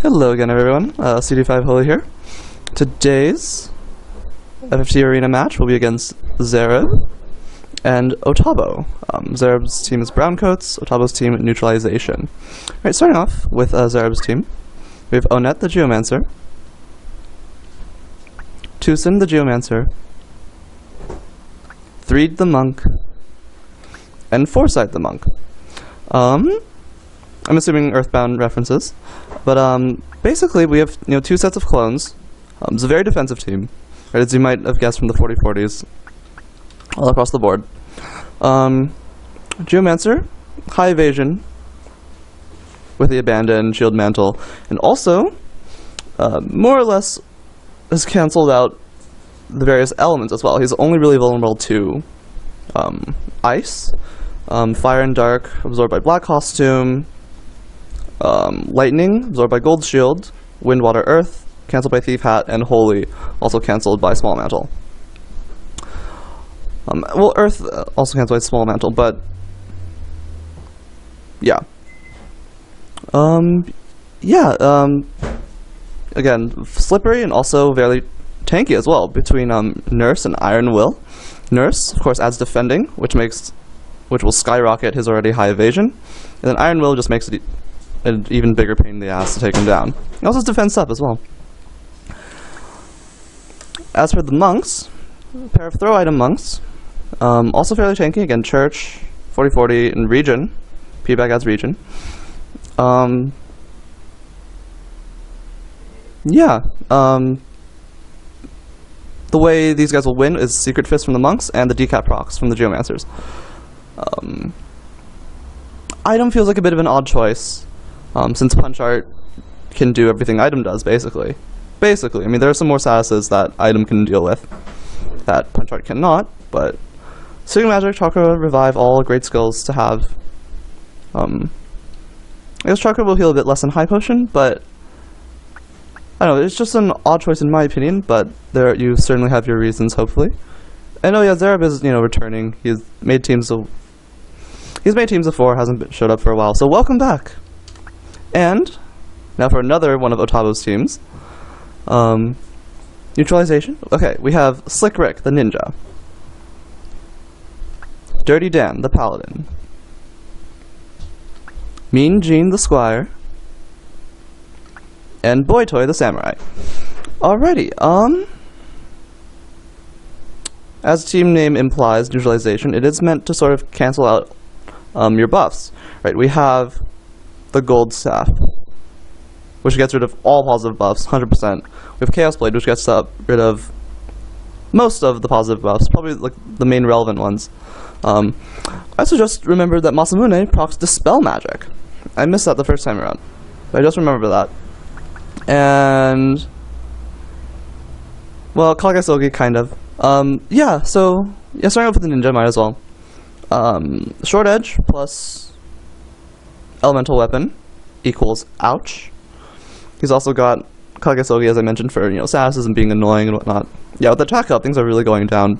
Hello again, everyone. CD5 Holy here. Today's FFT Arena match will be against Zareb and Otabo. Zareb's team is Browncoats, Otabo's team Neutralization. Alright, starting off with Zareb's team, we have Onet the Geomancer, Tucson the Geomancer, Threed the Monk, and Foresight the Monk. I'm assuming Earthbound references, but basically we have two sets of clones. It's a very defensive team, right, as you might have guessed from the 40-40s all across the board. Geomancer, high evasion with the Abandon, Shield Mantle, and also more or less has cancelled out the various elements as well. He's only really vulnerable to Ice, Fire and Dark, absorbed by Black Costume, Lightning, absorbed by Gold Shield, Wind, Water, Earth, cancelled by Thief Hat, and Holy, also cancelled by Small Mantle. Well, Earth also cancelled by Small Mantle, but yeah. Again, slippery and also very tanky as well, between Nurse and Iron Will. Nurse, of course, adds defending, which will skyrocket his already high evasion, and then Iron Will just makes it an even bigger pain in the ass to take him down. He also has defense up as well. As for the monks, a pair of throw item monks, also fairly tanky. Again, Church, 40-40, and Regen. P-Bag adds Regen. The way these guys will win is Secret Fist from the monks and the Decap procs from the Geomancers. Item feels like a bit of an odd choice, since Punch Art can do everything Item does, basically. I mean, there are some more statuses that Item can deal with that Punch Art cannot, but Sigma Magic, Chakra, Revive, all great skills to have. I guess Chakra will heal a bit less than High Potion, but I don't know, it's just an odd choice in my opinion, but you certainly have your reasons, hopefully. And oh yeah, Zareb is, returning. He's made teams before, hasn't showed up for a while, so welcome back! And now for another one of Otabo's teams. Neutralization. Okay, we have Slick Rick, the Ninja. Dirty Dan, the Paladin. Mean Gene, the Squire. And Boy Toy, the Samurai. Alrighty, as team name implies, Neutralization, it is meant to sort of cancel out your buffs. Right, we have the Gold Staff, which gets rid of all positive buffs, 100%. We have Chaos Blade, which gets rid of most of the positive buffs, probably like the main relevant ones. I also just remembered that Masamune procs Dispel Magic. I missed that the first time around, but I just remember that. And well, Kagasogi, kind of. Starting off with the Ninja, might as well. Short Edge plus Elemental Weapon equals Ouch. He's also got Kagasogi, as I mentioned, for, statuses and being annoying and whatnot. Yeah, with the attack up, things are really going down.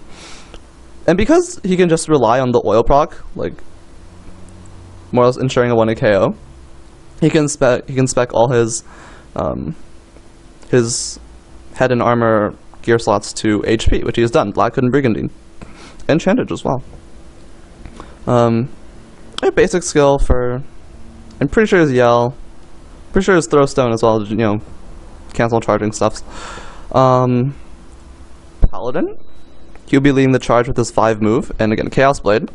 And because he can just rely on the oil proc, like, more or less ensuring a 1-hit KO, he can spec all his head and armor gear slots to HP, which he has done. Black Hood and Brigandine. And Chantage as well. A basic skill for, I'm pretty sure his Yell, pretty sure his Throw Stone as well, cancel charging stuffs. Paladin, he'll be leading the charge with his 5 move, and again, Chaos Blade.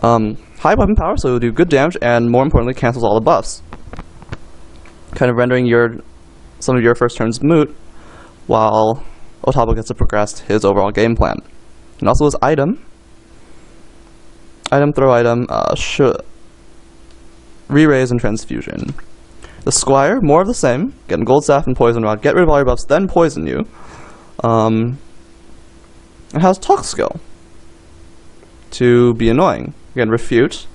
High weapon power, so he'll do good damage, and more importantly, cancels all the buffs. Kind of rendering some of your first turns moot, while Otabo gets to progress his overall game plan. And also his item, throw item, Re-Raise and Transfusion. The Squire, more of the same, getting Gold Staff and Poison Rod, get rid of all your buffs, then poison you. It has Talk skill to be annoying. Again, Refute,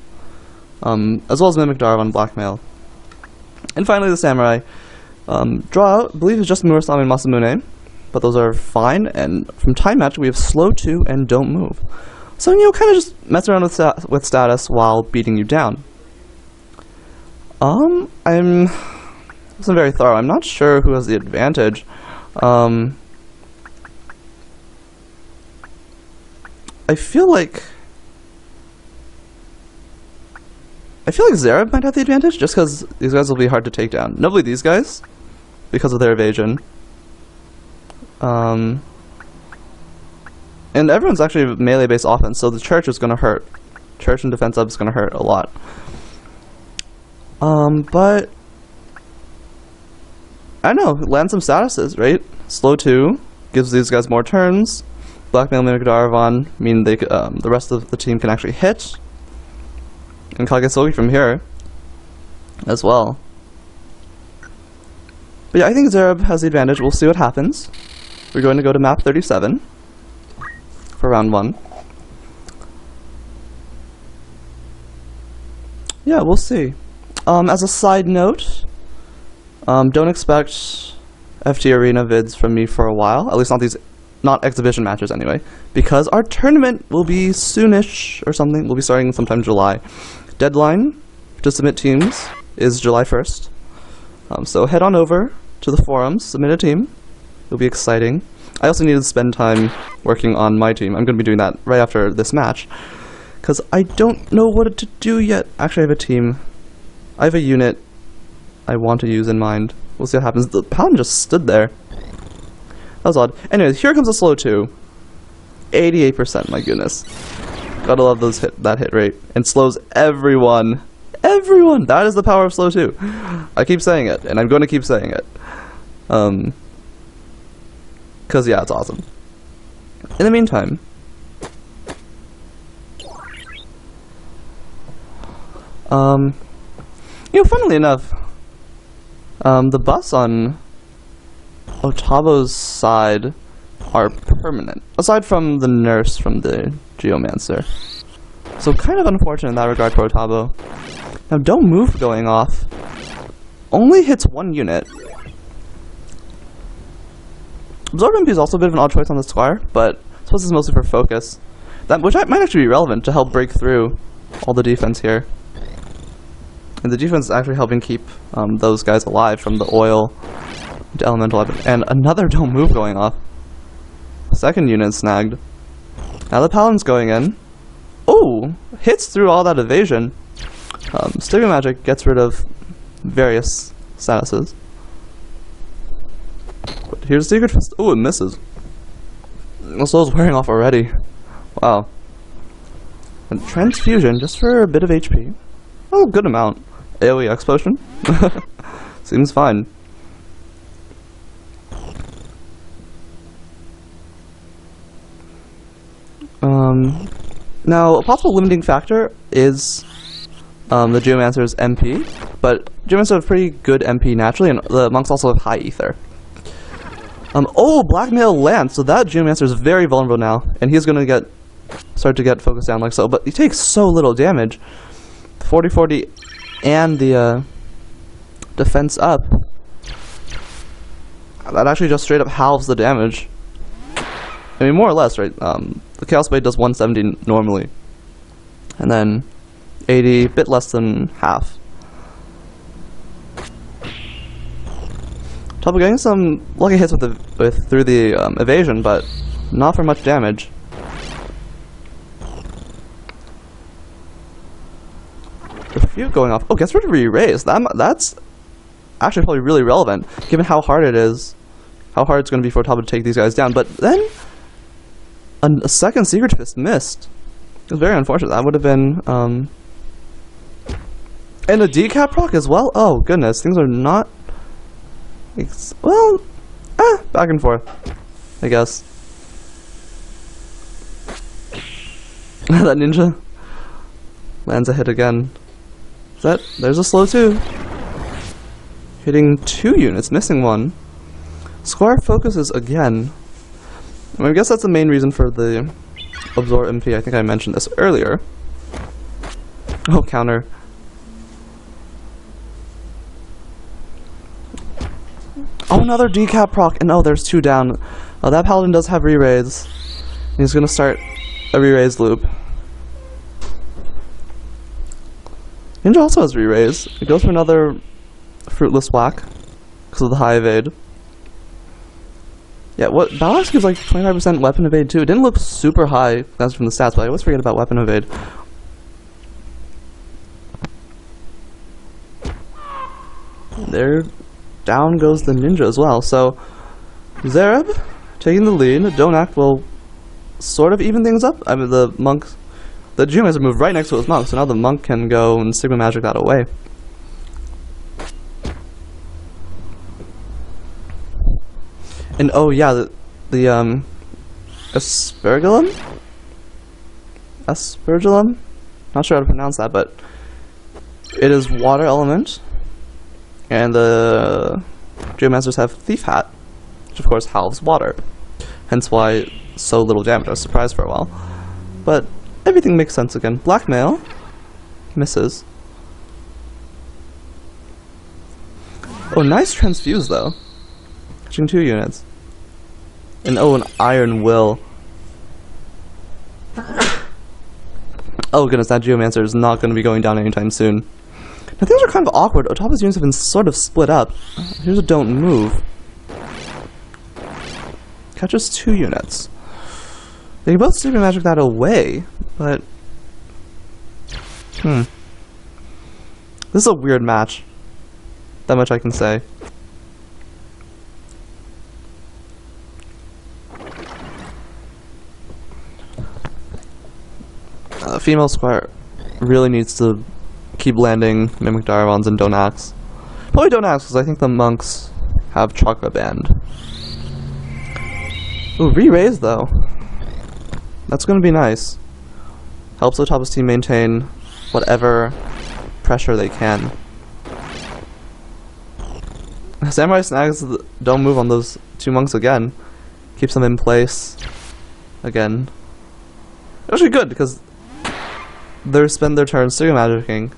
as well as Mimic Darwin, Blackmail. And finally the Samurai, draw out, I believe it's just Murasame and Masamune, but those are fine, and from Time Match we have Slow 2 and Don't Move. So, kind of just mess around with status while beating you down. I'm Wasn't very thorough. I'm not sure who has the advantage. I feel like Zareb might have the advantage, just because these guys will be hard to take down. Notably these guys, because of their evasion. And everyone's actually melee-based offense, so the church is going to hurt. Church and defense up is going to hurt a lot. But I don't know, land some statuses, right? Slow 2 gives these guys more turns. Blackmail Mimic Darvon mean they the rest of the team can actually hit. And Kagesogi from here as well. But yeah, I think Zareb has the advantage. We'll see what happens. We're going to go to map 37 for round 1. Yeah, we'll see. As a side note, don't expect FT Arena vids from me for a while. At least not exhibition matches anyway, because our tournament will be soonish or something. We'll be starting sometime July. Deadline to submit teams is July 1st. So head on over to the forums, submit a team. It'll be exciting. I also need to spend time working on my team. I'm going to be doing that right after this match, because I don't know what to do yet. Actually, I have a team. I have a unit I want to use in mind. We'll see what happens. The Paladin just stood there. That was odd. Anyways, here comes a slow 2. 88%, my goodness. Gotta love that hit rate. And slows everyone. Everyone! That is the power of slow 2. I keep saying it, and I'm going to keep saying it. Because, yeah, it's awesome. In the meantime, funnily enough, the buffs on Otabo's side are permanent, aside from the nurse from the Geomancer. So kind of unfortunate in that regard for Otabo. Now, don't move going off. Only hits one unit. Absorb MP is also a bit of an odd choice on the Squire, but I suppose it's mostly for focus. Which might actually be relevant to help break through all the defense here. And the defense is actually helping keep those guys alive from the oil to elemental weapon. And another don't move going off. Second unit snagged. Now the Paladin's going in. Oh! Hits through all that evasion. Stigma Magic gets rid of various statuses. But here's Secret Fist. Oh, it misses. The soul's wearing off already. Wow. And Transfusion, just for a bit of HP. Oh, good amount. AoE X Potion. Seems fine. Now, a possible limiting factor is the Geomancer's MP, but Geomancer have pretty good MP naturally, and the monks also have high ether. Oh, Blackmail lands, so that Geomancer is very vulnerable now, and he's going to start to get focused down like so, but he takes so little damage. 40-40 and the defense up. That actually just straight up halves the damage. I mean, more or less, right? The Chaos Blade does 170 normally. And then 80, bit less than half. Otabo getting some lucky hits through the evasion, but not for much damage. The few going off. Oh, gets rid of re-raise. That's actually probably really relevant, given how hard it is. How hard it's going to be for Otabo to take these guys down. But then a second Secret Fist missed. It was very unfortunate. That would have been and a decap proc as well. Oh goodness, things are not. Back and forth, I guess. That ninja lands a hit again. There's a slow 2. Hitting 2 units, missing 1. Squire focuses again. I guess that's the main reason for the Absorb MP. I think I mentioned this earlier. Oh, counter. Oh, another decap proc, and oh, there's 2 down. That Paladin does have re-raise. He's gonna start a re-raise loop. Ninja also has re-raise. It goes for another fruitless whack. because of the high evade. Yeah, what Battle Axe gives like 25% weapon evade too. It didn't look super high, that's from the stats, but I always forget about weapon evade. There, down goes the ninja as well. So, Zareb taking the lead. Don't Act will sort of even things up. I mean, the Geomancer moved right next to his monk, so now the monk can go and Sigma Magic that away. And oh yeah, the Aspergillum? Not sure how to pronounce that, but it is water element. And the Geomancers have Thief Hat, which of course halves water. Hence why so little damage. I was surprised for a while. But everything makes sense again. Blackmail misses. Oh, nice transfuse though. Catching 2 units. And oh, an Iron Will. Oh goodness, that Geomancer is not going to be going down anytime soon. Now things are kind of awkward. Otabo's units have been sort of split up. Here's a Don't Move. Catches 2 units. They can both Sigma Magic that away, but... This is a weird match. That much I can say. Female Squire really needs to keep landing Mimic Darabons and Don't Axe. Probably Don't Axe because I think the monks have Chakra Band. Ooh, re-raise though. That's gonna be nice. Helps Otabo's team maintain whatever pressure they can. Samurai snags Don't Move on those 2 monks again. Keeps them in place again. Actually good because they spend their turn Sigma Magicking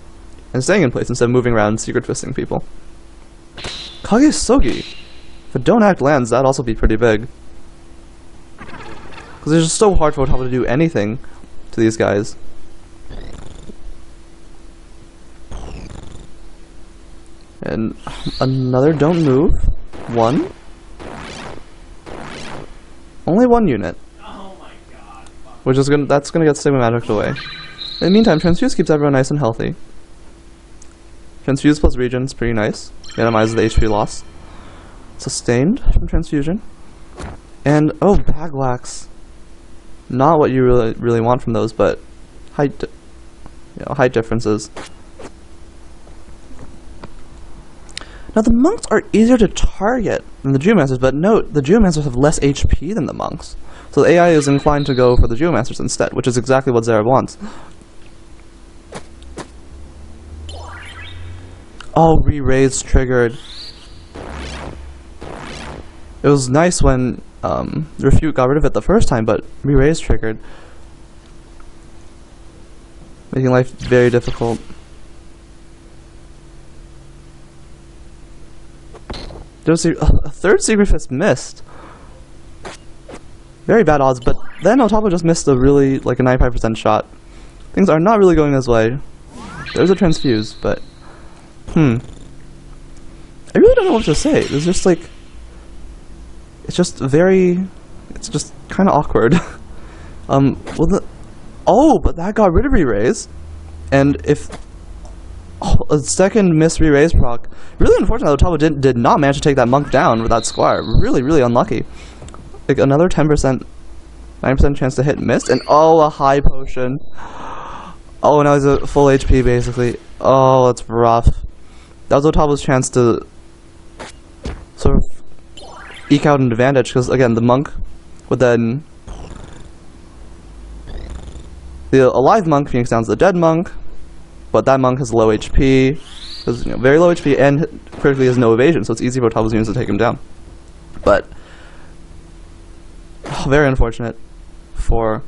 and staying in place instead of moving around secret fisting people. Kage Sogi. If a Don't Act lands, that'd also be pretty big. Because it's just so hard for Otabo to do anything to these guys. And another Don't Move. 1. Only 1 unit. Oh my god. Which is that's gonna get Sigma Magicked away. In the meantime, Transfuse keeps everyone nice and healthy. Transfuse plus Regen's pretty nice. Minimizes the HP loss. Sustained from Transfusion. And, oh, Baglax. Not what you really want from those, but height differences. Now, the monks are easier to target than the Geomancers, but note, the Geomancers have less HP than the monks. So the AI is inclined to go for the Geomancers instead, which is exactly what Zareb wants. Oh, re-raise triggered. It was nice when Refute got rid of it the first time, but re-raise triggered. Making life very difficult. There was a 3rd Secret Fist missed. Very bad odds, but then Otabo just missed a really, like a 95% shot. Things are not really going his way. There's a Transfuse, but... I really don't know what to say. It's just like... It's just very... It's just kind of awkward. Well the... Oh, but that got rid of re-raise. And if... Oh, a second miss re-raise proc. Really unfortunate that Otabo did not manage to take that monk down with that Squire. Really, really unlucky. Like another 10%, 9% chance to hit missed. And oh, a high potion. Oh, now he's at full HP basically. Oh, that's rough. That was Otabo's chance to sort of eke out an advantage, because again, the monk would then... The alive monk Phoenix downs the dead monk, but that monk has low HP, has very low HP, and critically has no evasion, so it's easy for Otabo's units to take him down. But, very unfortunate for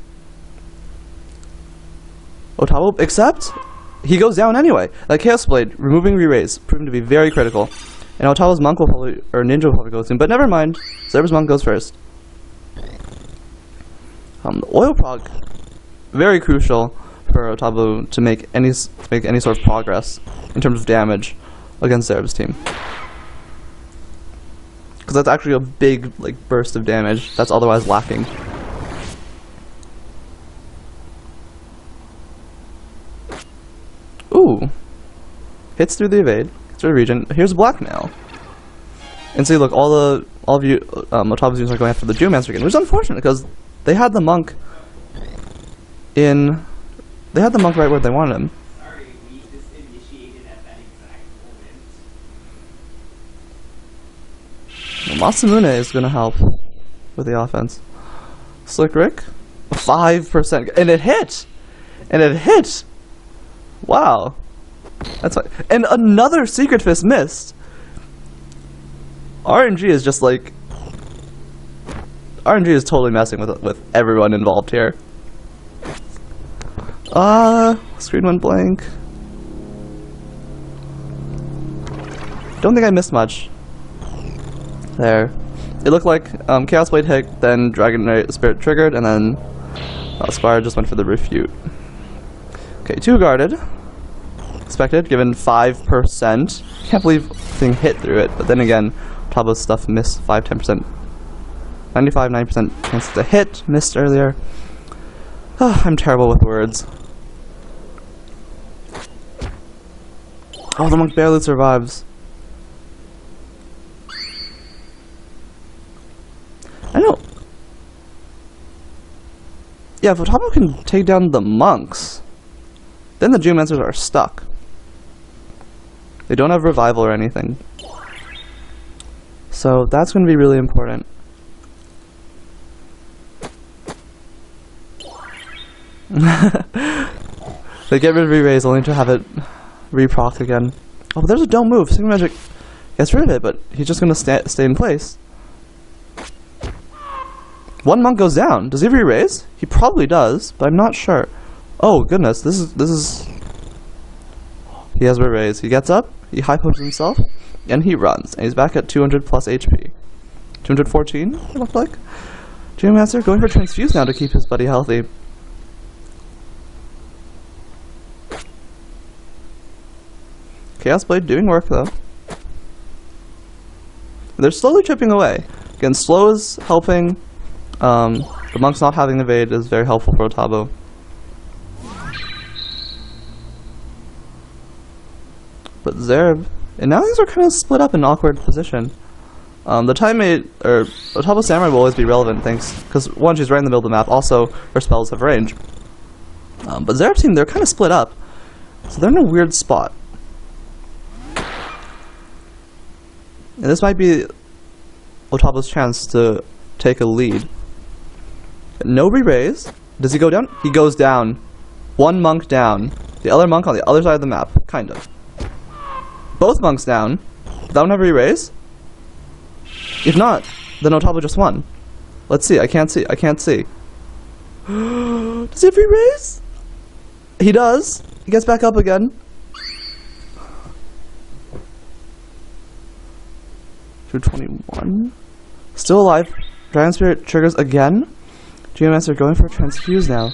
Otabo, except he goes down anyway. That Chaos Blade, removing re-raise, proven to be very critical. And Otabo's monk will probably, or ninja will probably go soon, but never mind. Zareb's monk goes first. The oil prog, very crucial for Otabo to make any sort of progress in terms of damage against Zareb's team. because that's actually a big like burst of damage that's otherwise lacking. Ooh, hits through the evade, gets through the region. Here's blackmail, and see, look, all of you Otabo's units are going after the Geomancer again, which is unfortunate because they had the monk in. They had the monk right where they wanted him. Sorry, we just initiated at that exact moment. Well, Masamune is going to help with the offense. Slick Rick, 5%, and it hit! And it hit! Wow. That's fine. And another Secret Fist missed! RNG is just like... RNG is totally messing with everyone involved here. Screen went blank. Don't think I missed much. There. It looked like Chaos Blade hit, then Dragon Spirit triggered, and then Squire just went for the refute. Okay, 2 guarded. Expected, given 5%. Can't believe thing hit through it, but then again, Otabo's stuff missed 5-10%. 95-90% chance to hit, missed earlier. I'm terrible with words. Oh, the monk barely survives. I know. Yeah, if Otabo can take down the monks, then the Geomancers are stuck. They don't have revival or anything. So that's going to be really important. They get rid of re-raise only to have it re-proc again. Oh, but there's a don't move. Sigma Magic gets rid of it, but he's just going to stay in place. One monk goes down. Does he re-raise? He probably does, but I'm not sure. Oh goodness, this is. He has re-raise. He gets up, he high punches himself, and he runs. And he's back at 200 plus HP. 214, it looked like. Geomancer going for Transfuse now to keep his buddy healthy. Chaos Blade doing work though. They're slowly chipping away. Again, slow is helping. The monks not having evade is very helpful for Otabo. But Zareb, and now these are kind of split up in an awkward position. The Timemate, or Otabo Samurai will always be relevant, thanks, because one, she's right in the middle of the map, also her spells have range. But Zareb's team, they're kind of split up, so they're in a weird spot. And this might be Otabo's chance to take a lead. No re-raise. Does he go down? He goes down. One monk down. The other monk on the other side of the map. Kind of. Both monks down. That one have re-raise? If not, then Otabo just won. Let's see. I can't see. I can't see. Does he have re-raise? He does. He gets back up again. 221. Still alive. Dragon Spirit triggers again. Geomancer going for a Transfuse now.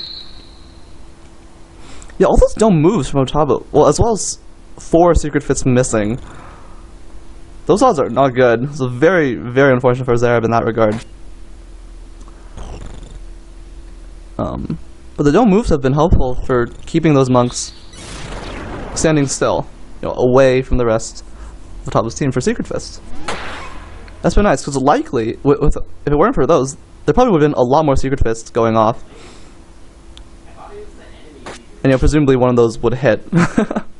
Yeah, all those dumb moves from Otabo. Well, as well as 4 Secret Fists missing. Those odds are not good. It's very, very unfortunate for Zareb in that regard. But the dome moves have been helpful for keeping those monks standing still, away from the rest of Otabo's team for Secret Fists. That's been nice, because likely, if it weren't for those, there probably would have been a lot more Secret Fists going off. And presumably one of those would hit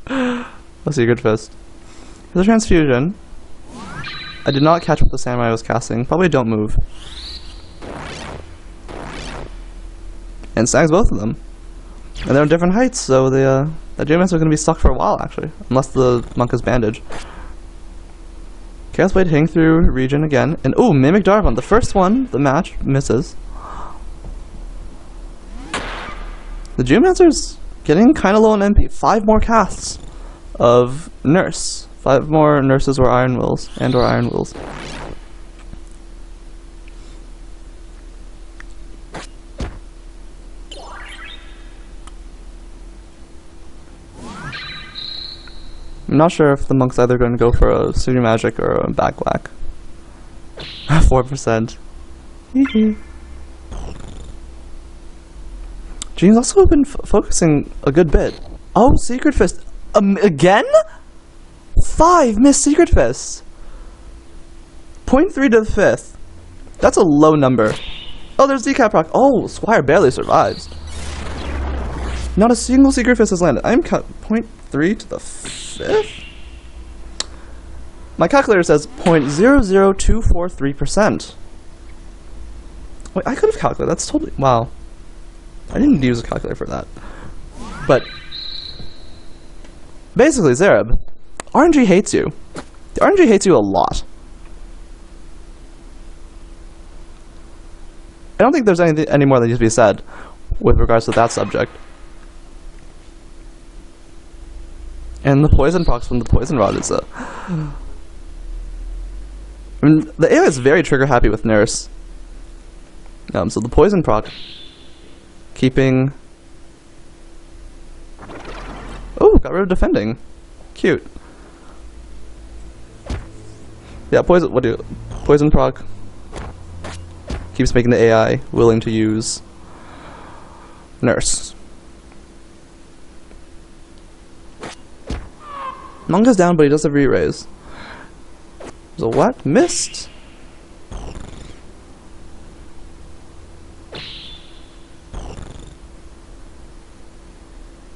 a Secret Fist. There's a Transfusion. I did not catch what the Samurai was casting. Probably don't move. And snags both of them. And they're on different heights, so the Geomancer are going to be stuck for a while, actually. Unless the monk is bandaged. Chaos Blade hitting through region again. And ooh, Mimic Darvon. The first one, the match, misses. The Geomancer's getting kind of low on MP. 5 more casts of Nurse. 5 more Nurses or Iron Wills. And or Iron Wills. I'm not sure if the monk's either going to go for a Super Magic or a back whack. 4%. Gene's also been focusing a good bit. Oh, Secret Fist. Again? 5 missed Secret Fists. 0.3 to the 5th. That's a low number. Oh, there's decap proc. Oh, Squire barely survives. Not a single Secret Fist has landed. I'm cut 0.3 to the 5th? My calculator says 0.00243%. Wait, I could have calculated. That's totally... Wow. I didn't need to use a calculator for that. But... basically, Zareb, RNG hates you. The RNG hates you a lot. I don't think there's any more that needs to be said with regards to that subject. And the poison procs from the poison rod is a... I mean, the AI is very trigger happy with Nurse. So the poison proc keeping... Oh, got rid of defending. Cute. Yeah, poison proc keeps making the AI willing to use Nurse. Manga's down, but he does have re-raise. So what? Missed?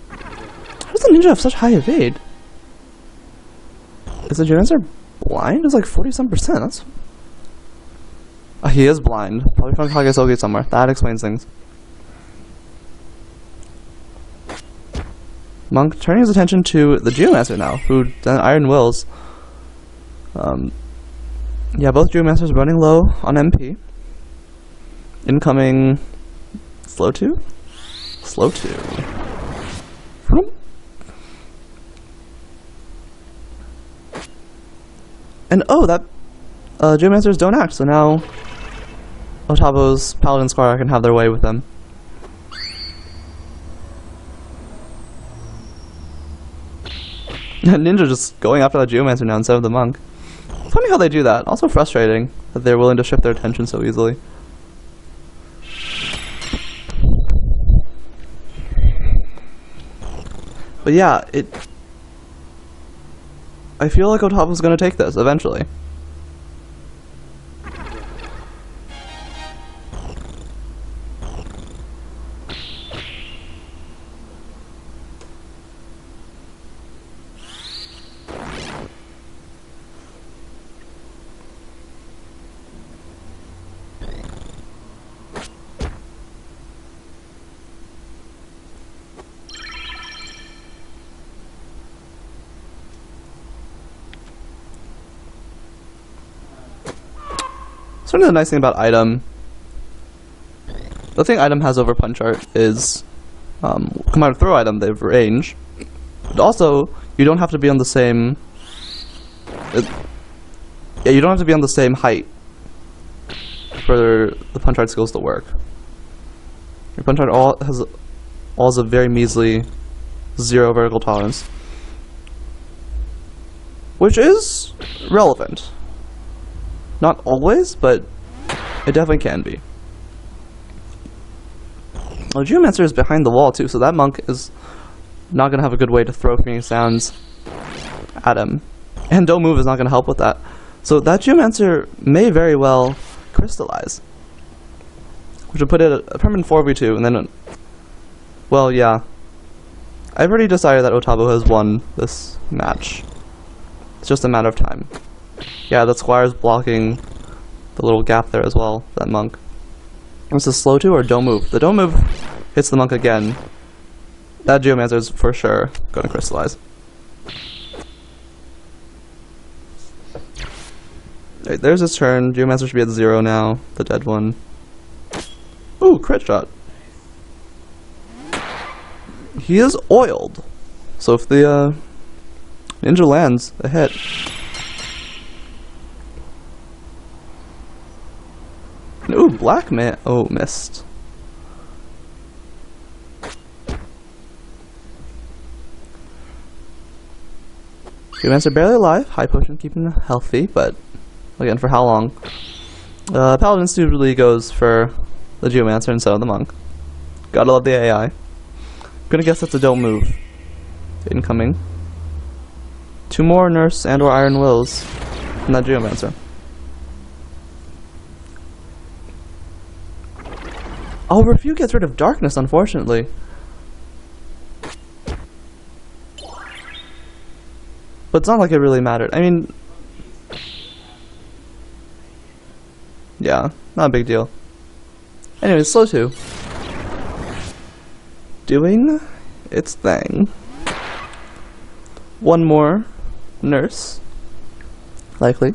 How does the ninja have such high evade? Is the Geomancer blind? It's like 40-some%. That's... he is blind. Probably from Kagesogi somewhere. That explains things. Monk turning his attention to the Geomancer now, who then Iron Wills. Yeah, both Geomancers running low on MP. Incoming... Slow 2? Slow 2. And oh, that Geomancers don't act, so now Otabo's Paladin Squire can have their way with them. Ninja just going after that Geomancer now instead of the monk. Funny how they do that. Also frustrating that they're willing to shift their attention so easily. But yeah, I feel like Otabo's gonna take this eventually. Sort of the nice thing about Item, the thing Item has over Punch Art is, come out of Throw Item, they have range, but also, you don't have to be on the same, yeah, you don't have to be on the same height for the Punch Art skills to work. Your Punch Art all has a very measly 0 vertical tolerance, which is relevant. Not always, but it definitely can be. Well, Geomancer is behind the wall too, so that monk is not going to have a good way to throw Phoenix Sounds at him. And Don't Move is not going to help with that. So that Geomancer may very well crystallize. Which would put it a permanent 4v2, and then... well, yeah. I've already decided that Otabo has won this match. It's just a matter of time. Yeah, that Squire's blocking the little gap there as well, that monk. Is this slow 2 or Don't Move? The Don't Move hits the monk again. That Geomancer is for sure going to crystallize. Right, there's his turn. Geomancer should be at 0 now, the dead one. Ooh, crit shot. He is oiled. So if the ninja lands a hit... ooh, Black Man. Oh, missed. Geomancer barely alive. High Potion keeping him healthy, but again, for how long? Paladin stupidly goes for the Geomancer instead of the Monk. Gotta love the AI. Gonna guess that's a don't move. Incoming. 2 more Nurse and or Iron Wills from that Geomancer. Oh, Refute gets rid of Darkness, unfortunately. But it's not like it really mattered. I mean... yeah, not a big deal. Anyways, slow 2. Doing its thing. 1 more Nurse. Likely.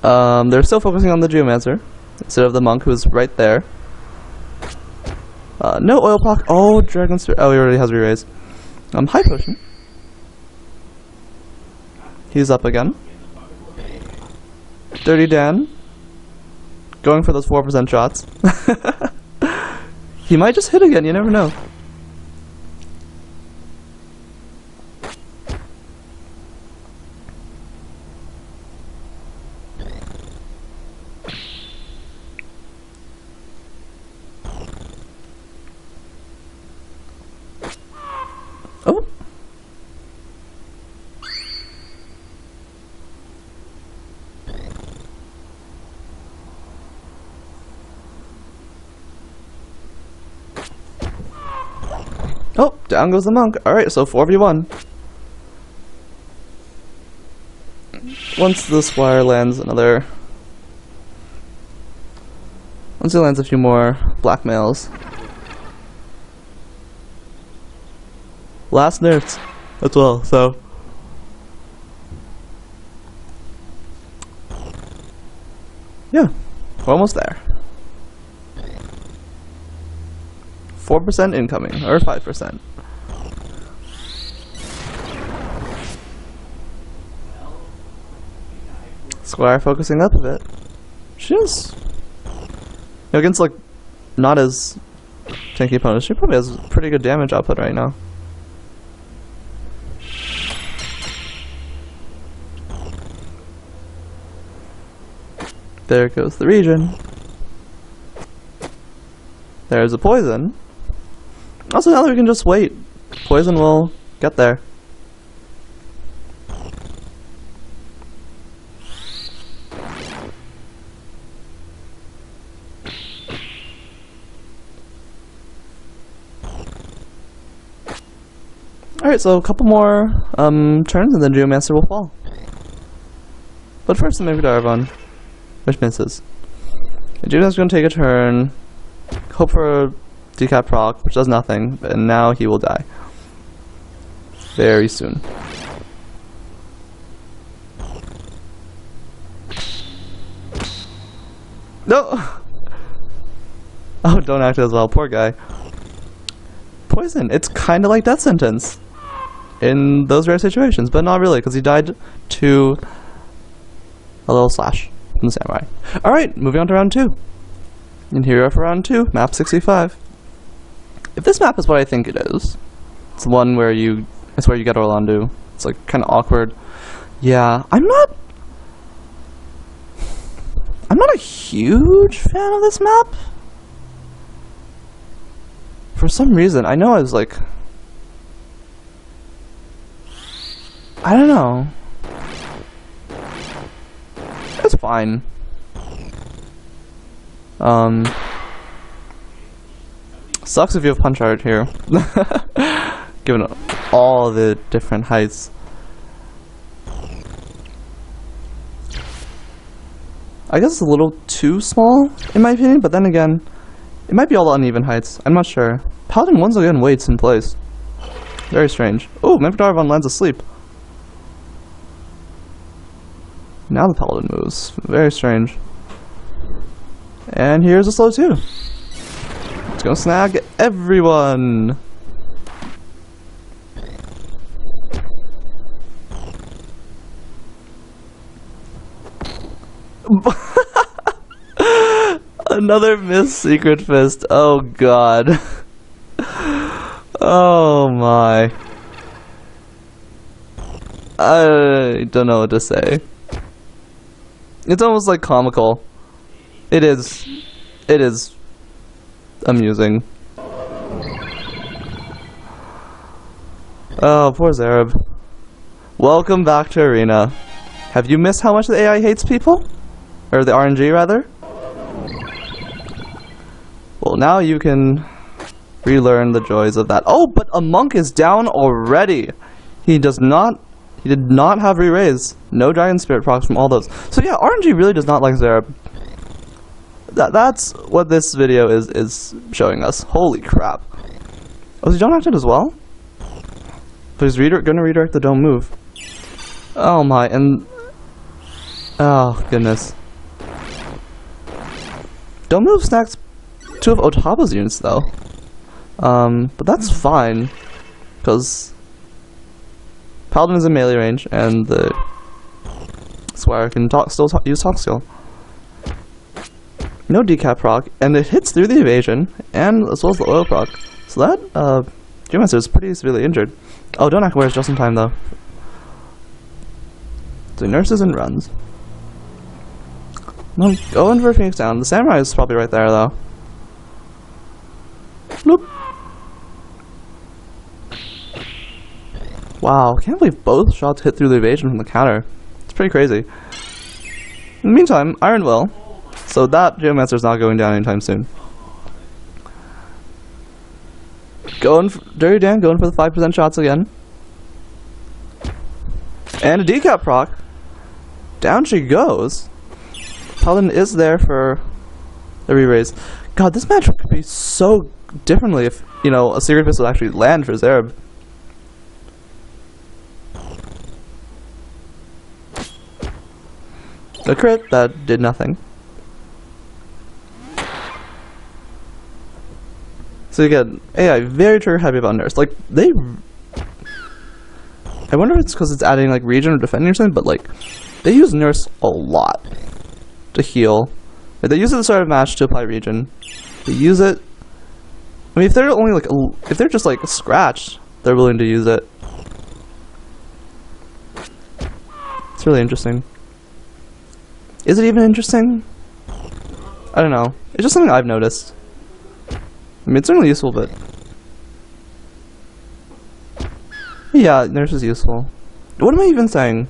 They're still focusing on the Geomancer instead of the Monk, who's right there. No Oil Block. Oh, Dragon Spirit. Oh, he already has Re-Raise. High Potion. He's up again. Dirty Dan. Going for those 4% shots. He might just hit again, you never know. Oh. Oh, down goes the Monk. Alright, so 4v1. Once the Squire lands another... once he lands a few more blackmails. Last Nerfs as well, so... yeah, we're almost there. 4% incoming, or 5%. Squire focusing up a bit. She is... against, like, not as tanky opponents, she probably has pretty good damage output right now. There goes the region. There's a poison. Also, now that we can just wait, poison will get there. Alright, so a couple more turns and then Geomancer will fall. But first, maybe Darvon, which misses. Geomancer's going to take a turn, hope for a decap proc, which does nothing, and now he will die. Very soon. No! Oh, don't act as well, poor guy. Poison, it's kind of like Death Sentence in those rare situations, but not really, because he died to a little slash from the Samurai. Alright, moving on to round 2. And here we are for round 2, map 65. If this map is what I think it is, it's the one where it's where you get Orlando. It's like kind of awkward. Yeah, I'm not a huge fan of this map. For some reason, I know I was like, I don't know. It's fine. Sucks if you have punch art here. Given all the different heights. I guess it's a little too small, in my opinion, but then again, it might be all uneven heights. I'm not sure. Paladin once again waits in place. Very strange. Oh, Darvon lands asleep. Now the Paladin moves. Very strange. And here's a slow 2. It's gonna snag everyone. Another missed Secret Fist. Oh god. Oh my. I don't know what to say. It's almost like comical. It is amusing. Oh, poor Zareb. Welcome back to Arena. Have you missed how much the AI hates people? Or the RNG, rather? Well, now you can relearn the joys of that. Oh, but a monk is down already! He did not have re-raise. No Dragon Spirit procs from all those. So yeah, RNG really does not like Zareb. That's what this video is showing us. Holy crap. Oh, is he John acted as well? But he's gonna redirect the don't move. Oh my, and... Oh, goodness. Don't move stacks 2 of Otabo's units, though. But that's fine. Because... Paladin is in melee range, and the... Squire can still use talk skill. No decap proc, and it hits through the evasion, and as well as the oil proc. So that, Geomancer is pretty severely injured. Oh, Donak wears just in time, though. So he nurses and runs. No, going for Phoenix down. The Samurai is probably right there, though. Bloop. Wow, can't believe both shots hit through the evasion from the counter. It's pretty crazy. In the meantime, Iron will. So that Geomancer's not going down anytime soon. Dirty Dan going for the 5% shots again. And a decap proc. Down she goes. Paladin is there for the re-raise. God, this match could be so differently if, you know, a Secret Fist would actually land for Zareb. A crit that did nothing. So again, AI very trigger happy about nurse. Like they, I wonder if it's because it's adding like region or defending or something, but like they use nurse a lot to heal. Like, they use it at the start of match to apply region. They use it. I mean, if they're only like if they're just like scratched, they're willing to use it. It's really interesting. Is it even interesting? I don't know. It's just something I've noticed. I mean, it's certainly useful, but... Yeah, nurse is useful. What am I even saying?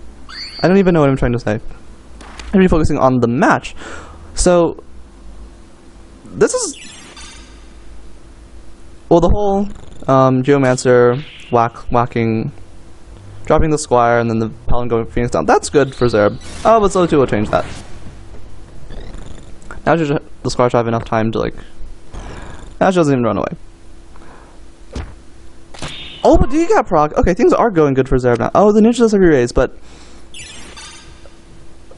I don't even know what I'm trying to say. I'm really focusing on the match. So... This is... Well, the whole Geomancer whacking... Dropping the Squire and then the Paladin going Phoenix down. That's good for Zareb. Oh, but Solo 2 will change that. Now the Squire should have enough time to, like... Now she doesn't even run away. Oh, but decap proc. Okay, things are going good for Zareb now. Oh, the ninja does have re-raise, but...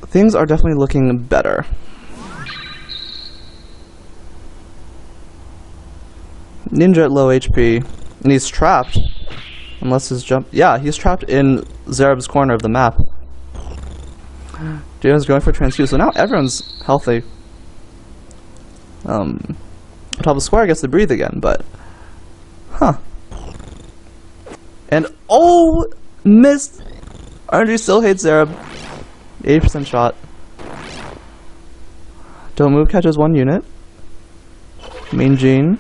Things are definitely looking better. Ninja at low HP. And he's trapped. Unless his jump... Yeah, he's trapped in Zareb's corner of the map. Jaden's going for transfuse, so now everyone's healthy. Top of Squire gets to breathe again, but... Huh. And... Oh! Missed! RNG still hates Zareb. 80% shot. Don't move catches 1 unit. Main Gene.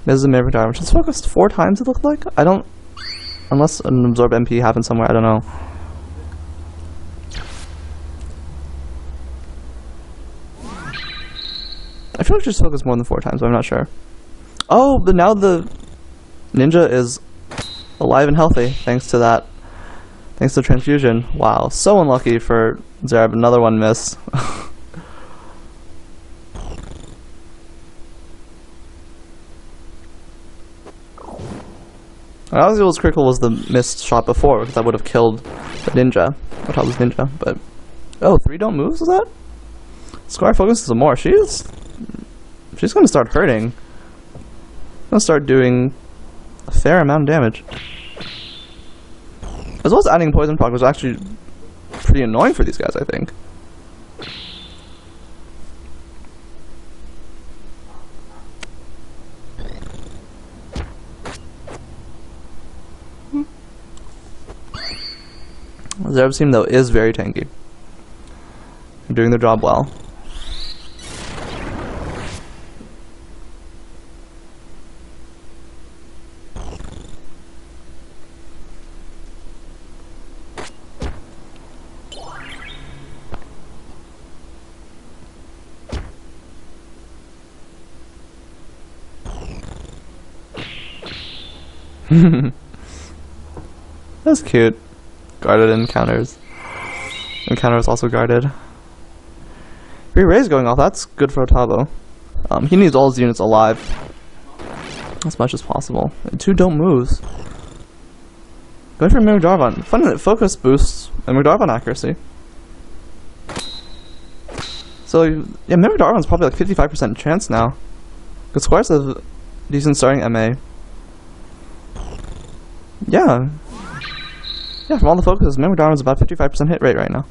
Misses a mid damage. It's focused 4 times, it looked like? I don't... Unless an absorb MP happens somewhere, I don't know. I feel like she's focused more than 4 times, but I'm not sure. Oh, but now the ninja is alive and healthy, thanks to that. Thanks to transfusion. Wow, so unlucky for Zareb. Another one miss. Obviously, what was critical was the missed shot before, because that would have killed the ninja. Otabo's ninja, but... Oh, 3 don't moves, is that? Squire focuses some more. She's gonna start hurting. Gonna start doing a fair amount of damage. As well as adding poison proc was actually pretty annoying for these guys, I think. Zareb's team, though, is very tanky. They're doing their job well. That's cute. Guarded encounters. Encounter is also guarded. Free rays going off, that's good for Otabo. He needs all his units alive as much as possible. And 2 don't moves. Going for Mimic Darvon. Fun that focus boosts Mimic Darvon accuracy. So yeah, Mimic Darvon's probably like 55% chance now. Because Squires have decent starting MA. Yeah. Yeah, from all the focuses, Mimic Darvon's about 55% hit rate right now.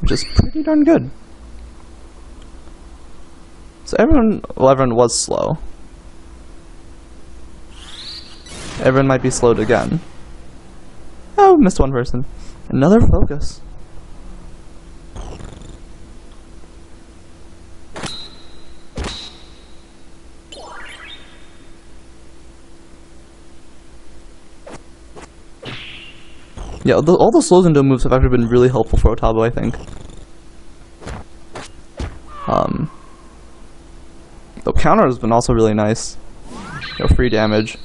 Which is pretty darn good. So everyone was slow. Everyone might be slowed again. Oh, missed one person. Another focus. Yeah, all the slows and dome moves have actually been really helpful for Otabo, I think. The counter has been also really nice. You know, free damage.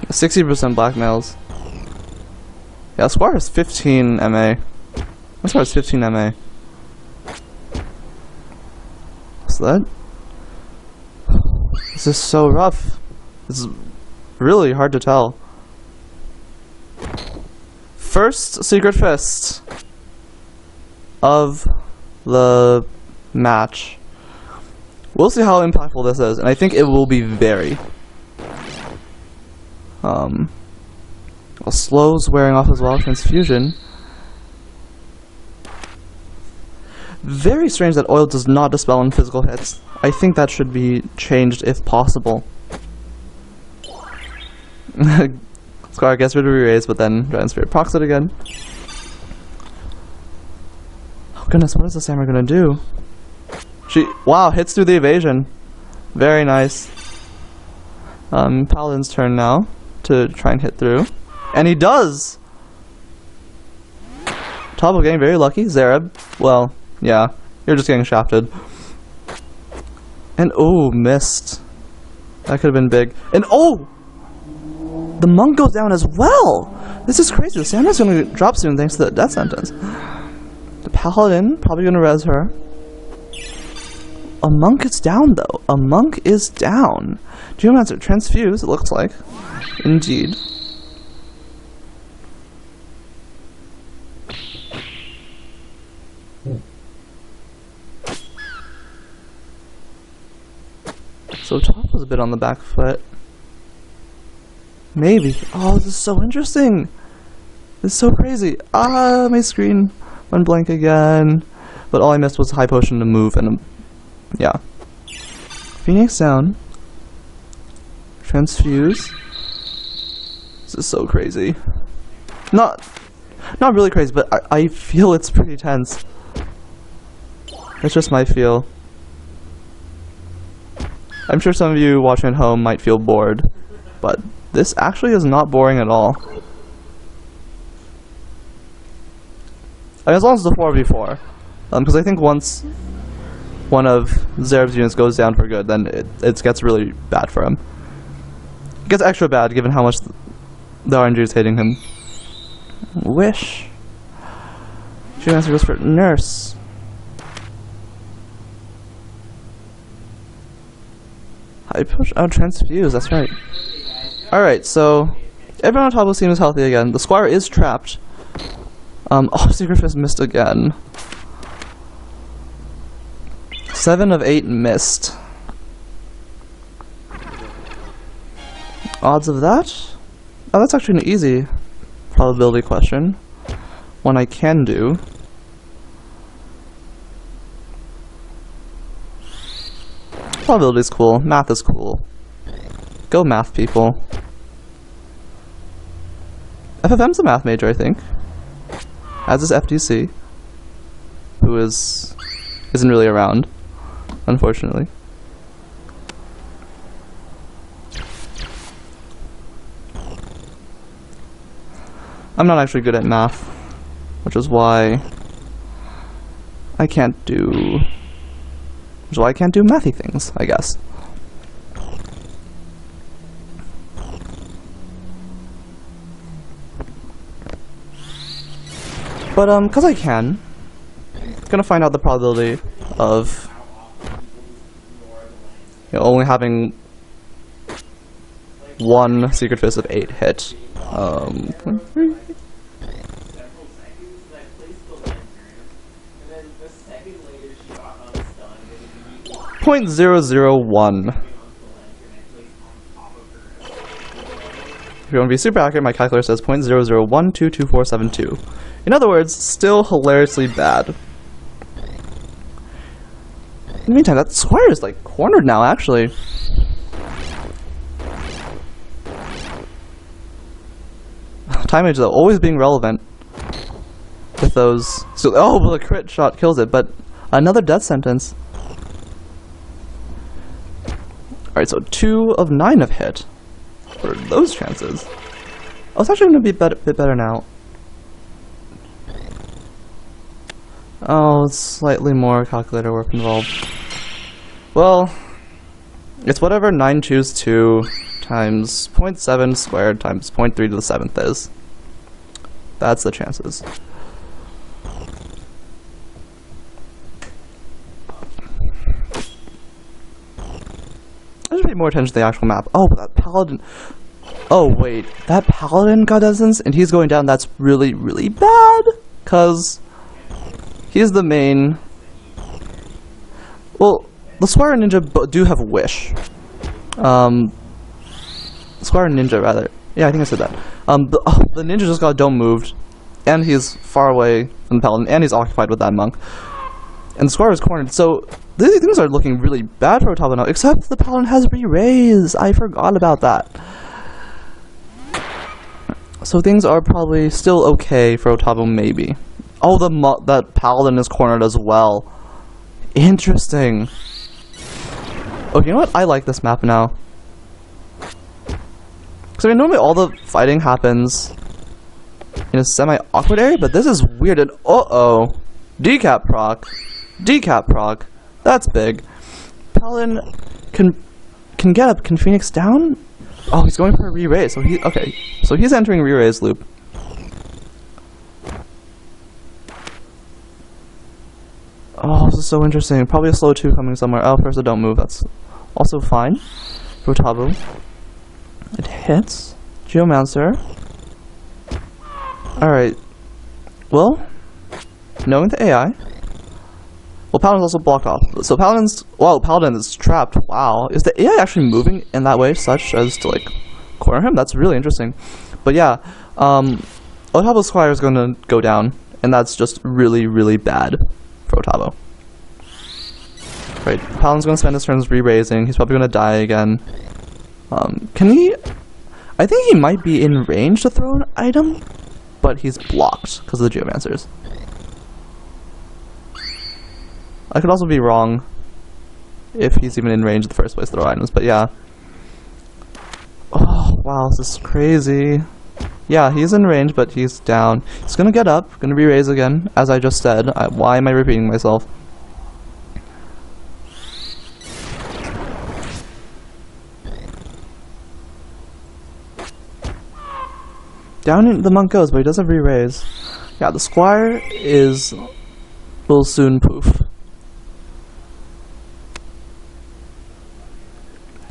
60% blackmails. Yeah, Squire has 15 MA. Squire has 15 MA. What's that? This is so rough. This is really hard to tell. First Secret Fist of the match. We'll see how impactful this is, and I think it will be very. Well, slow's wearing off as well. Transfusion. Very strange that oil does not dispel on physical hits. I think that should be changed if possible. Scar gets rid of Erase, but then Dragon Spirit procs it again. Oh goodness, what is the Samurai gonna do? Wow, hits through the evasion. Very nice. Paladin's turn now to try and hit through. And he does! Otabo getting very lucky. Zareb, well, yeah, you're just getting shafted. And oh, missed. That could have been big. And oh! The monk goes down as well! This is crazy. The Samurai's gonna drop soon thanks to the death sentence. The Paladin, probably gonna res her. A monk is down though. A monk is down. Geomancer, transfuse, it looks like. Indeed. So Top was a bit on the back foot. Maybe. Oh, this is so interesting. This is so crazy. Ah, my screen went blank again. But all I missed was high potion to move and yeah. Phoenix down. Transfuse. This is so crazy. Not really crazy, but I feel it's pretty tense. It's just my feel. I'm sure some of you watching at home might feel bored, but this actually is not boring at all. I mean, as long as it's a 4v4. Because I think once one of Zareb's units goes down for good, then it gets really bad for him. It gets extra bad given how much the RNG is hating him. Wish. She answer goes for Nurse. High push. Oh, transfuse. That's right. All right. So everyone on top of the team is healthy again. The Squire is trapped. Oh, Secret Fist missed again. 7 of 8 missed. Odds of that? Oh, that's actually an easy probability question. One I can do. Probability is cool. Math is cool. Go math, people. FFM's a math major, I think. As is FTC, who isn't really around, unfortunately. I'm not actually good at math. which is why I can't do mathy things, I guess. But cause I can, gonna find out the probability of only having one Secret Fist of 8 hit. 0.001. If you want to be super accurate, my calculator says 0.00122472. In other words, still hilariously bad. In the meantime, that square is like cornered now, actually. Time age, though, always being relevant with those. So, oh, well, the crit shot kills it, but another death sentence. Alright, so 2 of 9 have hit. What are those chances? Oh, it's actually going to be a bit better now. Oh, slightly more calculator work involved. Well, it's whatever 9 choose 2 times 0.7 squared times 0.3 to the 7th is. That's the chances. I should pay more attention to the actual map. Oh, but that paladin... Oh, wait. That paladin got essence, and he's going down. That's really, really bad. Because he's the main... Well, the Squire and Ninja do have Wish. Squire and Ninja, rather. Yeah, I think I said that. The Ninja just got Dome moved, and he's far away from the paladin, and he's occupied with that monk. And the Squire is cornered, so these things are looking really bad for Otabo now, except the paladin has re-raise. I forgot about that. So things are probably still okay for Otabo, maybe. Oh, that paladin is cornered as well. Interesting. Okay, you know what? I like this map now. Because I mean, normally all the fighting happens in a semi-awkward area, but this is weird. And uh-oh. Decap proc. Decap proc. That's big. Paladin can get up. Can Phoenix down? Oh, he's going for a re-raise. So okay. So he's entering re-raise loop. Oh, this is so interesting. Probably a slow 2 coming somewhere. Oh, first, don't move. That's also fine for Otabo. It hits. Geomancer. Alright. Well, knowing the AI. Well, Paladin's also blocked off. So Paladin is trapped. Wow. Is the AI actually moving in that way, such as to, like, corner him? That's really interesting. But yeah, Otabo's Squire is going to go down, and that's just really, really bad for Otabo. Right, Paladin's going to spend his turns re-raising. He's probably going to die again. Can he... I think he might be in range to throw an item, but he's blocked because of the Geomancers. I could also be wrong if he's even in range in the first place to throw items, but yeah. Oh, wow, this is crazy. Yeah, he's in range, but he's down. He's gonna get up, gonna re-raise again, as I just said. Why am I repeating myself? Down the monk goes, but he doesn't re-raise. Yeah, the Squire will soon poof.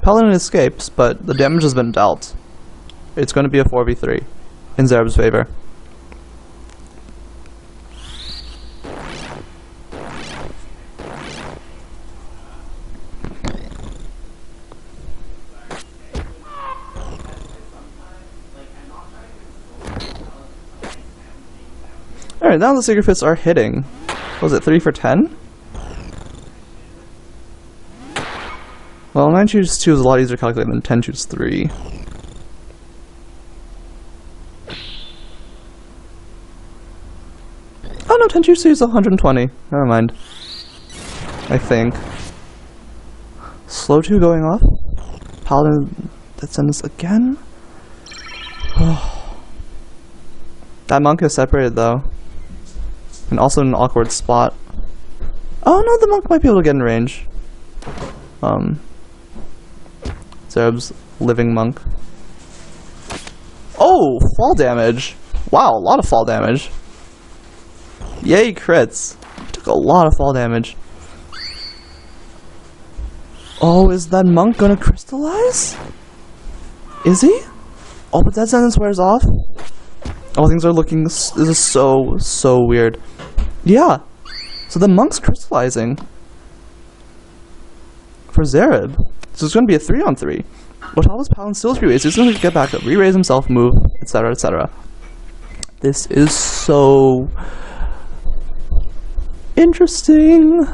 Paladin escapes, but the damage has been dealt. It's going to be a 4v3 in Zareb's favor. Alright, now the Secret Fists are hitting. What was it, 3 for 10? Well, 9 choose 2 is a lot easier to calculate than 10 choose 3. Oh no, 10 choose 2 is 120. Never mind. I think. Slow 2 going off. Paladin that sends again. That monk is separated though. And also in an awkward spot. Oh no, the monk might be able to get in range. Zareb's living monk. Oh, fall damage. Wow, a lot of fall damage. Yay, crits. He took a lot of fall damage. Oh, is that monk gonna crystallize? Is he? Oh, but that sentence wears off. Oh, things are looking... This is so weird. Yeah. So the monk's crystallizing. For Zareb. So it's going to be a 3-on-3. Otabo's paladin still has re-raise. He's going to get back up, re-raise himself, move, etc, etc. This is so... interesting.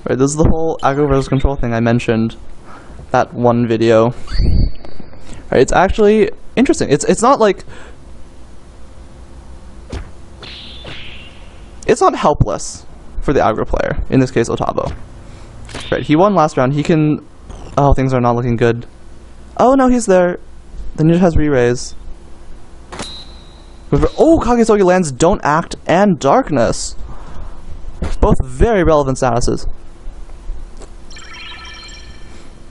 Right, this is the whole aggro versus control thing I mentioned. That one video. Right, it's actually interesting. It's not like... It's not helpless for the aggro player. In this case, Otabo. Right, he won last round. He can... Oh, things are not looking good. Oh, no, he's there. The ninja has re-raise. Oh, Kagesogi lands Don't Act and Darkness. Both very relevant statuses.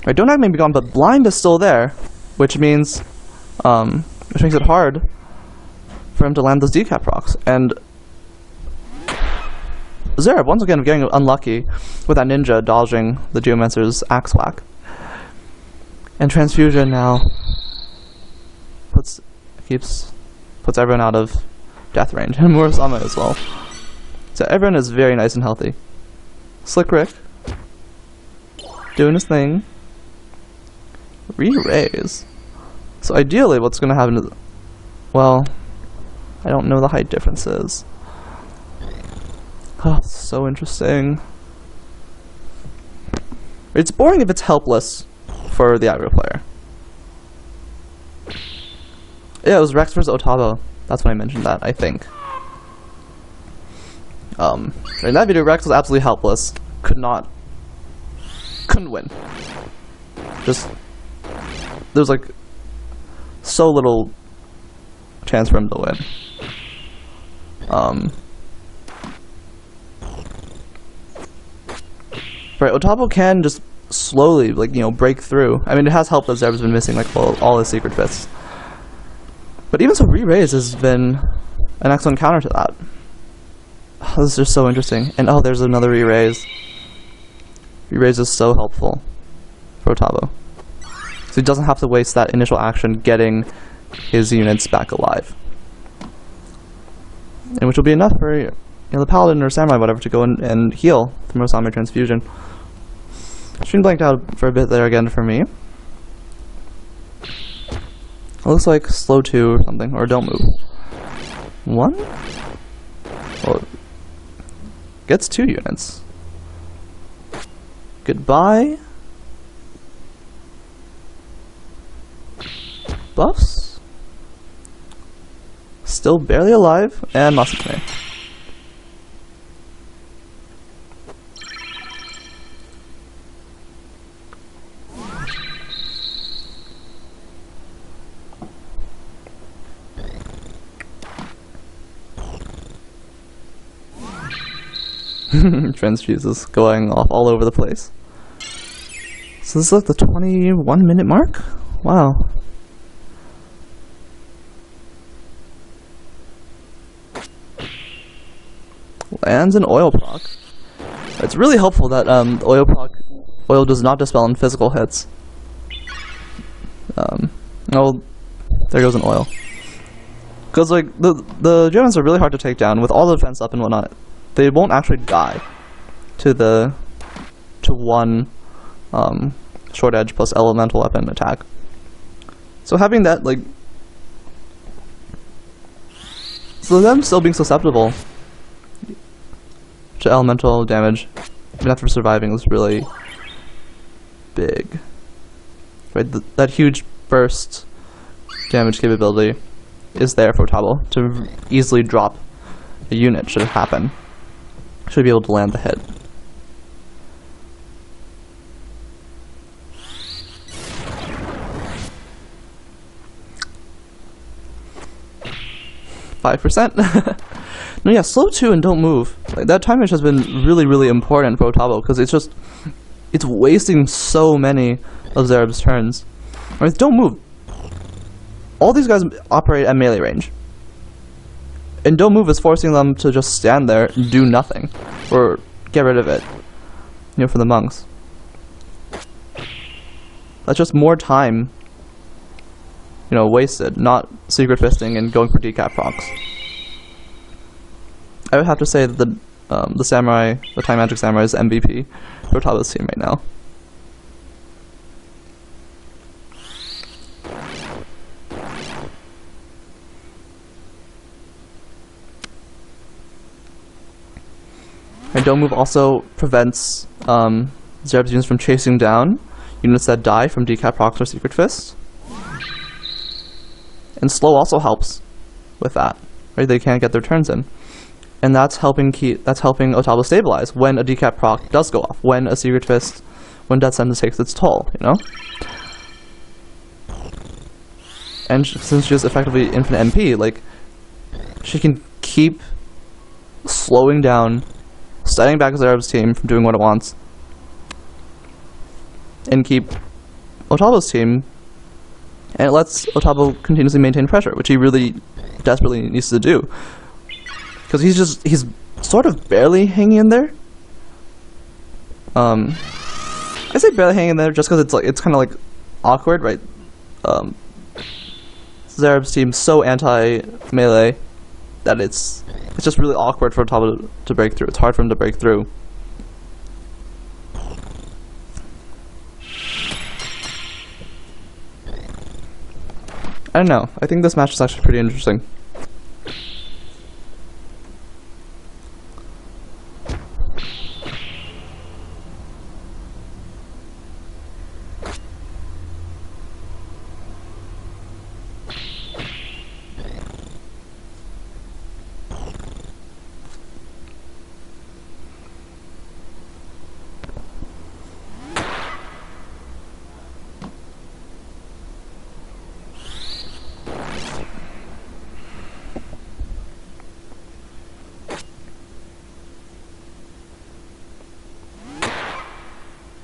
Right, Don't Act may be gone, but Blind is still there, which means, which makes it hard for him to land those decap procs. And Zareb, once again, getting unlucky with that ninja dodging the Geomancer's axe whack. And Transfusion now puts everyone out of death range, and Murasama as well. So everyone is very nice and healthy. Slick Rick doing his thing. Re-raise. So ideally what's going to happen is... Well, I don't know the height differences. Oh, so interesting. It's boring if it's helpless for the aggro player. Yeah, it was Rex versus Otabo. That's when I mentioned that, I think. In that video, Rex was absolutely helpless. Couldn't win. Just... There was like so little chance for him to win. Right, Otabo can just slowly, like, you know, break through. I mean, it has helped that Zareb's been missing, like, all his secret fists. But even so, re-raise has been an excellent counter to that. Oh, this is just so interesting. And oh, there's another re-raise. Re-raise is so helpful for Otabo. So he doesn't have to waste that initial action getting his units back alive. And which will be enough for, you know, the paladin or samurai, whatever, to go in and heal from Murasama Transfusion. Stream blanked out for a bit there again for me. It looks like slow 2 or something, or don't move. 1? Well, gets 2 units. Goodbye. Buffs. Still barely alive, and Masakune. Transfuse is going off all over the place. So this is like the 21-minute mark? Wow. Lands an oil proc. It's really helpful that oil does not dispel on physical hits. Oh, there goes an oil. Because like the Germans are really hard to take down with all the defense up and whatnot. They won't actually die to one short edge plus elemental weapon attack. So having that, like, so them still being susceptible to elemental damage even after surviving is really big. Right, that huge burst damage capability is there for Otabo to easily drop a unit should it happen. Should be able to land the hit. %. No, yeah, slow 2 and don't move. Like, that time range has been really, really important for Otabo because it's wasting so many of Zareb's turns. I mean, don't move. All these guys operate at melee range. And don't move is forcing them to just stand there and do nothing. Or get rid of it. You know, for the monks. That's just more time, you know, wasted, not secret fisting and going for decap procs. I would have to say that the samurai, the Time Magic Samurai is MVP for Otabo's team right now. And don't move also prevents Zareb's units from chasing down units that die from decap procs or secret fist. And slow also helps with that, right? They can't get their turns in. And that's helping Otabo stabilize when a decap proc does go off, when a secret fist, when Death Sentence takes its toll, you know? And since she has effectively infinite MP, like, she can keep slowing down, setting back Zareb's team from doing what it wants, and keep Otabo's team, and it lets Otabo continuously maintain pressure, which he really desperately needs to do. Because he's sort of barely hanging in there. I say barely hanging in there just because it's kind of like awkward, right? Zareb's team's so anti-melee that it's just really awkward for Otabo to break through. It's hard for him to break through. I don't know. I think this match is actually pretty interesting.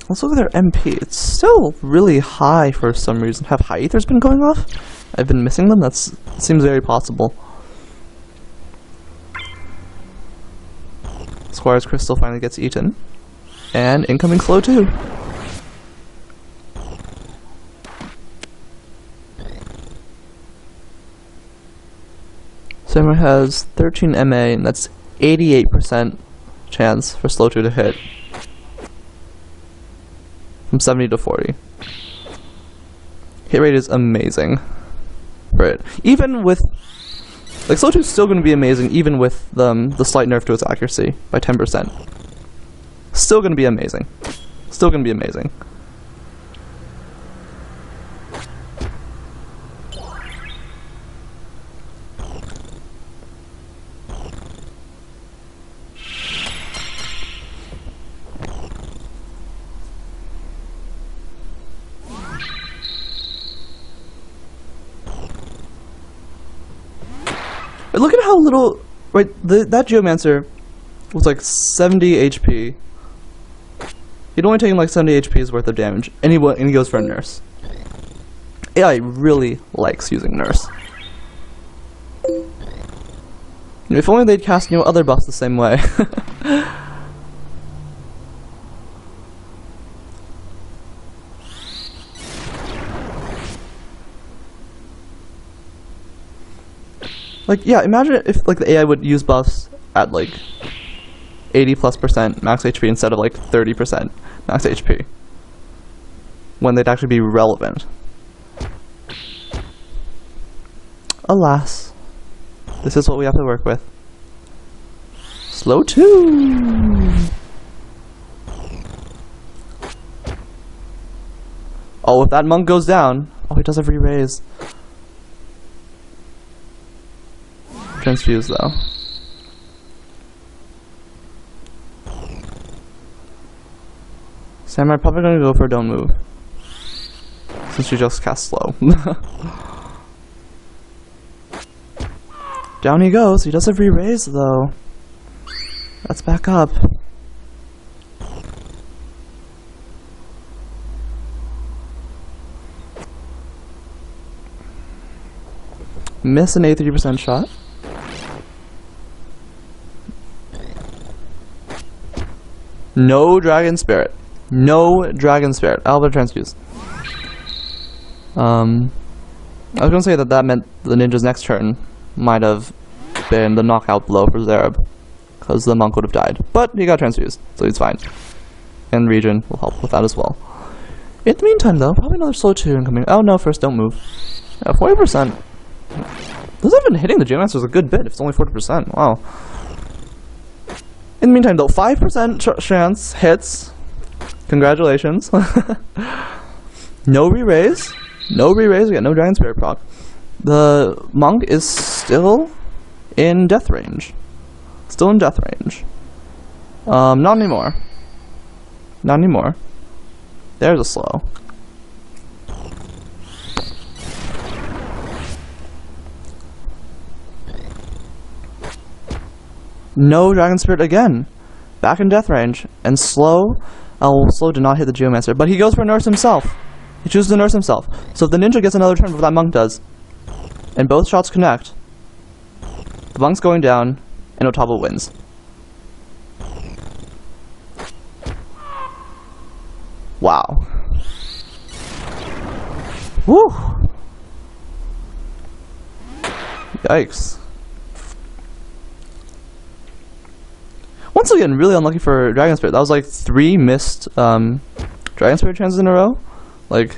Let's look at their MP. It's still really high for some reason. Have high ethers been going off? I've been missing them? That seems very possible. Squire's Crystal finally gets eaten. And incoming slow 2. Samurai has 13 MA, and that's 88% chance for slow 2 to hit. From 70 to 40. Hit rate is amazing for it. Even with... like, slow 2 is still going to be amazing even with the slight nerf to its accuracy by 10%. Still going to be amazing. Still going to be amazing. Look at how little, right, that Geomancer was like 70 HP. He'd only taken like 70 HP's worth of damage, and he goes for a nurse. AI really likes using nurse. If only they'd cast, you know, other buffs the same way. Like, yeah, imagine if, like, the AI would use buffs at, like, 80+% max HP instead of, like, 30% max HP. When they'd actually be relevant. Alas. This is what we have to work with. Slow 2! Oh, if that monk goes down... oh, he does have re-raise. transfuse though. Samurai probably gonna go for don't move. Since she just cast slow. Down he goes. He does have re-raise though. Let's back up. Miss an 83% shot. No Dragon Spirit. No Dragon Spirit. Albert transfuse. I was gonna say that meant the ninja's next turn might have been the knockout blow for Zareb, because the monk would have died. But he got transfused, so he's fine. And Regen will help with that as well. In the meantime, though, probably another slow 2 incoming. Oh no, first don't move. Yeah, 40%. This has been hitting the Geomasters a good bit if it's only 40%. Wow. In the meantime, though, 5% chance hits. Congratulations. No re-raise. No re-raise. We got no Dragon Spirit proc. The monk is still in death range. Still in death range. Not anymore. Not anymore. There's a slow. No Dragon Spirit again. Back in death range. And slow. Oh, slow did not hit the Geomancer. But he goes for nurse himself. He chooses to nurse himself. So if the ninja gets another turn before that monk does, and both shots connect, the monk's going down, and Otabo wins. Wow. Woo! Yikes. Once again, really unlucky for Dragon Spirit. That was like 3 missed Dragon Spirit chances in a row. Like,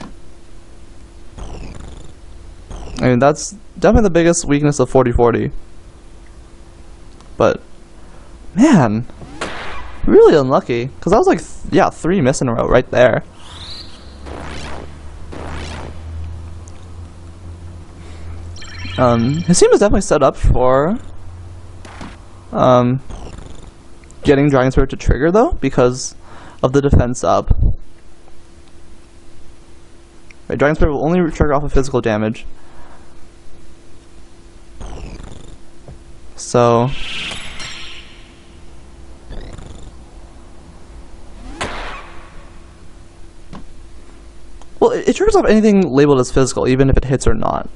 I mean, that's definitely the biggest weakness of 40-40. But, man, really unlucky. Because that was like, yeah, 3 miss in a row right there. His team is definitely set up for getting Dragon Spirit to trigger, though, because of the defense up. Right, Dragon Spirit will only trigger off of physical damage. So... well, it triggers off anything labeled as physical, even if it hits or not.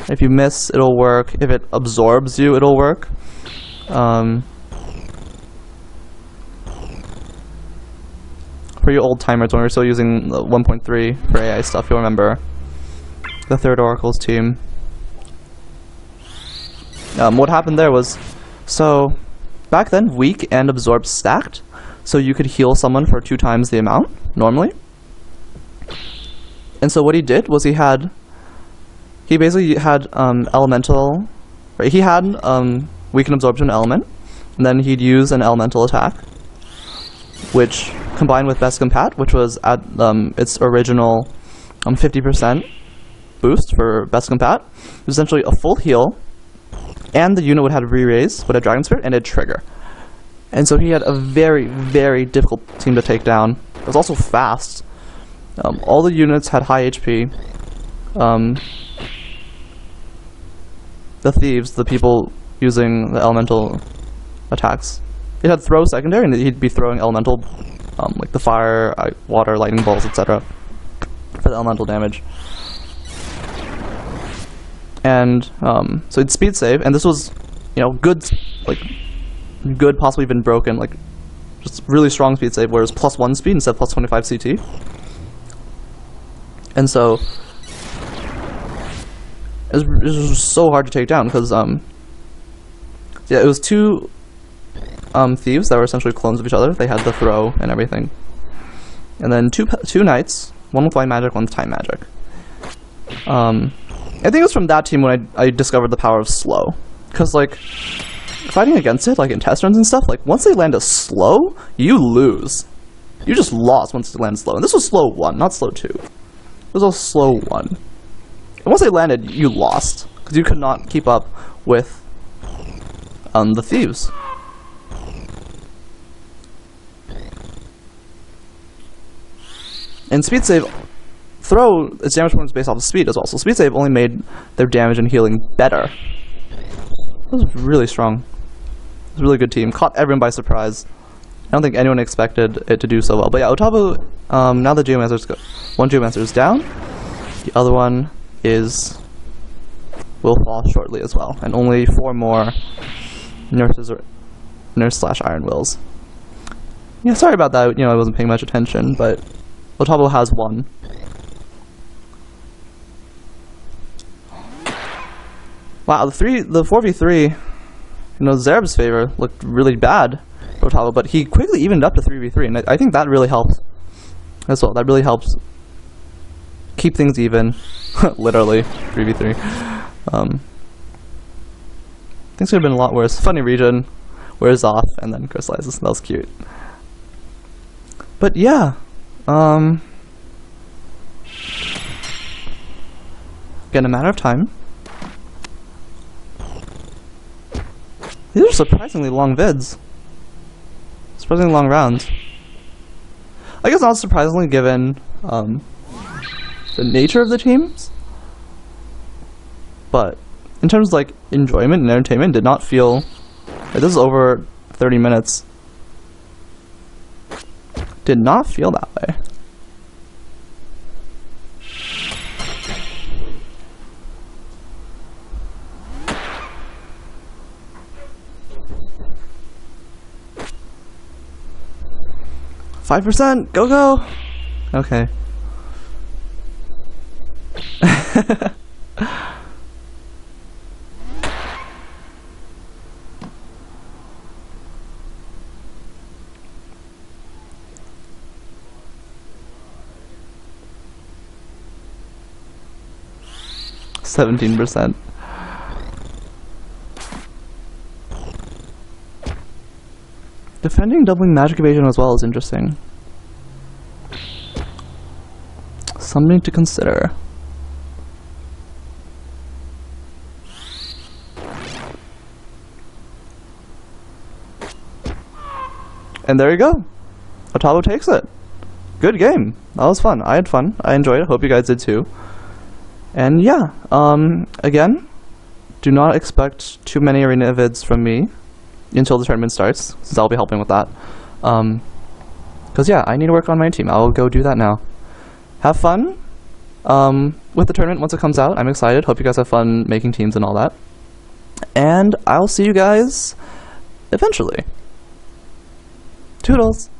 If you miss, it'll work. If it absorbs you, it'll work. For you old timers, when we were still using the 1.3 for AI stuff, you'll remember the third Oracle's team. What happened there was, so back then, weak and absorb stacked, so you could heal someone for 2 times the amount normally. And so what he did was he basically had elemental, right? He had weaken absorption element, and then he'd use an elemental attack, which combined with best compat, which was at its original 50% boost for best compat, it was essentially a full heal, and the unit would have re-raise with a Dragon Spirit, and it'd trigger. And so he had a very, very difficult team to take down. It was also fast. All the units had high HP. The thieves, the people using the elemental attacks, it had throw secondary, and he'd be throwing elemental, like the fire, water, lightning bolts, etc. for the elemental damage. And so it'd speed save, and this was, you know, good, possibly even broken, like just really strong speed save, where it was +1 speed instead of +25 CT. And so it was so hard to take down because yeah, it was 2 thieves that were essentially clones of each other. They had the throw and everything, and then two knights, one with white magic, one with time magic. I think it was from that team when I discovered the power of slow, because like fighting against it, like in test runs and stuff, like once they land a slow, you lose. You just lost once they land slow, and this was slow 1, not slow 2. It was a slow 1. And once they landed, you lost because you could not keep up with the Thieves. And Speed Save, throw its damage performance based off of speed as well. So Speed Save only made their damage and healing better. That was really strong. It was a really good team. Caught everyone by surprise. I don't think anyone expected it to do so well. But yeah, Otabo, now the Geomancer's go. One Geomancer is down. The other one will fall shortly as well. And only 4 more Nurse/Iron Wills. Yeah, sorry about that. You know, I wasn't paying much attention, but Otabo has one. Wow, the 4v3, you know, Zareb's favor looked really bad for Otabo, but he quickly evened up to 3v3, and I think that really helped as well. That really helps keep things even. Literally, 3v3. Things could have been a lot worse. Funny region, wears off, and then crystallizes. That was cute. But yeah, again, a matter of time. These are surprisingly long vids. Surprisingly long rounds. I guess not surprisingly given the nature of the teams. But in terms of like enjoyment and entertainment, did not feel like this is over 30 minutes. Did not feel that way. %, go! Okay. %. Defending doubling magic evasion as well is interesting. Something to consider. And there you go. Otabo takes it. Good game. That was fun. I had fun. I enjoyed it. Hope you guys did too. And yeah, again, do not expect too many arena vids from me until the tournament starts, since I'll be helping with that. Because yeah, I need to work on my team. I'll go do that now. Have fun with the tournament once it comes out. I'm excited. Hope you guys have fun making teams and all that. And I'll see you guys eventually. Toodles!